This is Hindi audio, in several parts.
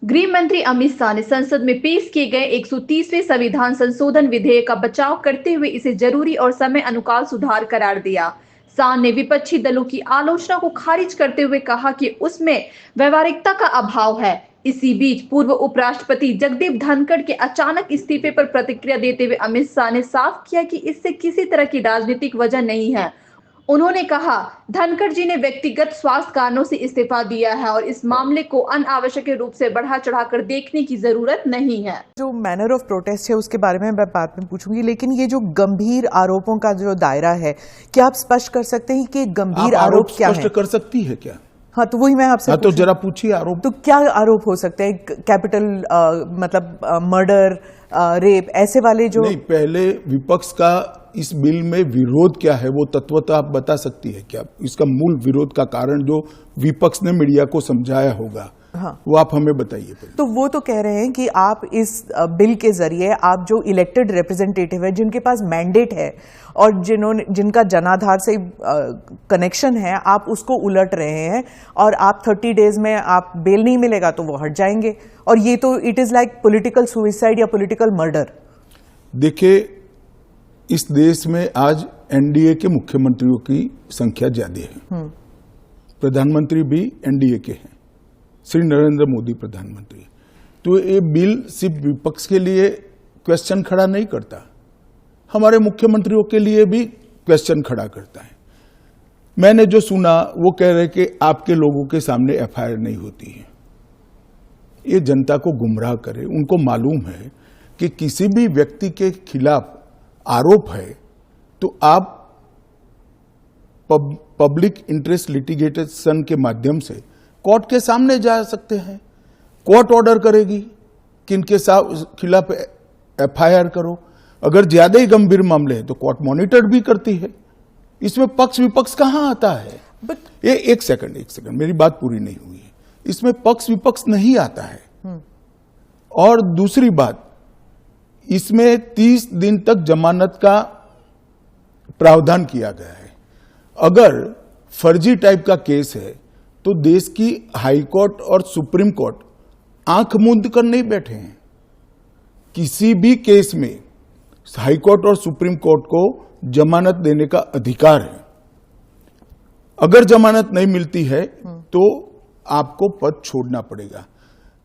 गृह मंत्री अमित शाह ने संसद में पेश किए गए 130वें संविधान संशोधन विधेयक का बचाव करते हुए इसे जरूरी और समय अनुकूल सुधार करार दिया। शाह ने विपक्षी दलों की आलोचना को खारिज करते हुए कहा कि उसमें व्यावहारिकता का अभाव है। इसी बीच पूर्व उपराष्ट्रपति जगदीप धनखड़ के अचानक इस्तीफे पर प्रतिक्रिया देते हुए अमित शाह ने साफ किया कि इससे किसी तरह की राजनीतिक वजह नहीं है। उन्होंने कहा, धनखड़ जी ने व्यक्तिगत स्वास्थ्य कारणों से इस्तीफा दिया है और इस मामले को अनावश्यक रूप से बढ़ा चढ़ाकर देखने की जरूरत नहीं है। जो मैनर ऑफ प्रोटेस्ट है उसके बारे में मैं बाद में पूछूंगी, लेकिन ये जो गंभीर आरोपों का जो दायरा है, क्या आप स्पष्ट कर सकते हैं कि गंभीर आरोप क्या है? स्पष्ट कर सकती है क्या? हाँ, तो वही मैं आपसे तो जरा पूछिए आरोप। तो क्या आरोप हो सकते हैं? कैपिटल मतलब मर्डर, रेप, ऐसे वाले जो नहीं, पहले विपक्ष का इस बिल में विरोध क्या है वो तत्वतः आप बता सकती है क्या? इसका मूल विरोध का कारण जो विपक्ष ने मीडिया को समझाया होगा, हाँ, वो आप हमें बताइए। तो वो तो कह रहे हैं कि आप इस बिल के जरिए आप जो इलेक्टेड रिप्रेजेंटेटिव है, जिनके पास मैंडेट है और जिनका जनाधार से कनेक्शन है, आप उसको उलट रहे हैं और आप 30 डेज में आप बेल नहीं मिलेगा तो वो हट जाएंगे। और ये तो it is like political suicide या पॉलिटिकल मर्डर। देखिए, इस देश में आज एनडीए के मुख्यमंत्रियों की संख्या ज्यादा है। प्रधानमंत्री भी एनडीए के हैं, श्री नरेंद्र मोदी प्रधानमंत्री। तो ये बिल सिर्फ विपक्ष के लिए क्वेश्चन खड़ा नहीं करता, हमारे मुख्यमंत्रियों के लिए भी क्वेश्चन खड़ा करता है। मैंने जो सुना वो कह रहे कि आपके लोगों के सामने एफआईआर नहीं होती है। ये जनता को गुमराह करे। उनको मालूम है कि किसी भी व्यक्ति के खिलाफ आरोप है तो आप पब्लिक इंटरेस्ट लिटिगेशन के माध्यम से कोर्ट के सामने जा सकते हैं। कोर्ट ऑर्डर करेगी कि इनके खिलाफ एफआईआर करो। अगर ज्यादा ही गंभीर मामले हैं तो कोर्ट मॉनिटर भी करती है। इसमें पक्ष विपक्ष कहां आता है? ये एक सेकंड, मेरी बात पूरी नहीं हुई है। इसमें पक्ष विपक्ष नहीं आता है। और दूसरी बात, इसमें 30 दिन तक जमानत का प्रावधान किया गया है। अगर फर्जी टाइप का केस है तो देश की हाई कोर्ट और सुप्रीम कोर्ट आंख मूंद कर नहीं बैठे हैं। किसी भी केस में हाई कोर्ट और सुप्रीम कोर्ट को जमानत देने का अधिकार है। अगर जमानत नहीं मिलती है तो आपको पद छोड़ना पड़ेगा।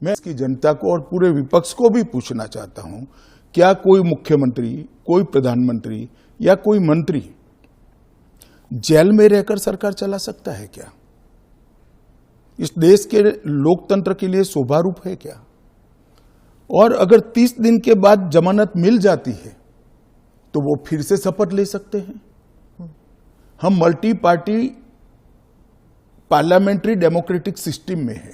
मैं इसकी जनता को और पूरे विपक्ष को भी पूछना चाहता हूं, क्या कोई मुख्यमंत्री, कोई प्रधानमंत्री या कोई मंत्री जेल में रहकर सरकार चला सकता है क्या? इस देश के लोकतंत्र के लिए शोभा रूप है क्या? और अगर 30 दिन के बाद जमानत मिल जाती है तो वो फिर से शपथ ले सकते हैं। हम multi party parliamentary democratic system में है।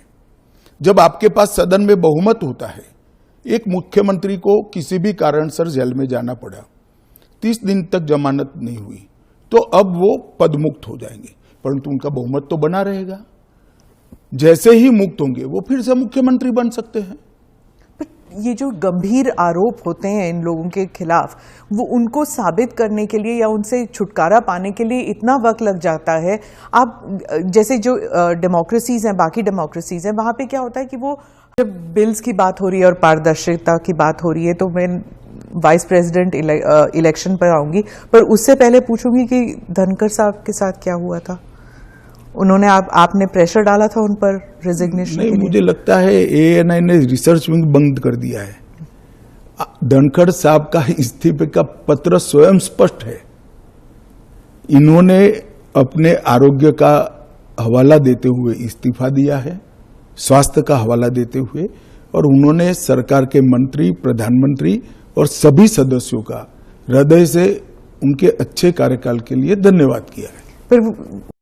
जब आपके पास सदन में बहुमत होता है, एक मुख्यमंत्री को किसी भी कारण से जेल में जाना पड़ा, 30 दिन तक जमानत नहीं हुई, तो अब वो पदमुक्त हो जाएंगे, परंतु उनका बहुमत तो बना रहेगा। जैसे ही मुक्त होंगे वो फिर से मुख्यमंत्री बन सकते हैं। ये जो गंभीर आरोप होते हैं इन लोगों के खिलाफ, वो उनको साबित करने के लिए या उनसे छुटकारा पाने के लिए इतना वक्त लग जाता है। आप जैसे जो डेमोक्रेसीज हैं, बाकी डेमोक्रेसीज हैं, वहां पे क्या होता है कि वो जब बिल्स की बात हो रही है और पारदर्शिता की बात हो रही है, तो मैं वाइस प्रेसिडेंट इलेक्शन पर आऊंगी, पर उससे पहले पूछूंगी कि धनखड़ साहब के साथ क्या हुआ था। उन्होंने आपने प्रेशर डाला था उन पर रिजिग्नेशन नहीं, मुझे लगता है एएनआई ने रिसर्च विंग बंद कर दिया है। धनखड़ साहब का इस्तीफे का पत्र स्वयं स्पष्ट है। इन्होंने अपने आरोग्य का हवाला देते हुए इस्तीफा दिया है, स्वास्थ्य का हवाला देते हुए, और उन्होंने सरकार के मंत्री, प्रधानमंत्री और सभी सदस्यों का हृदय से उनके अच्छे कार्यकाल के लिए धन्यवाद किया है।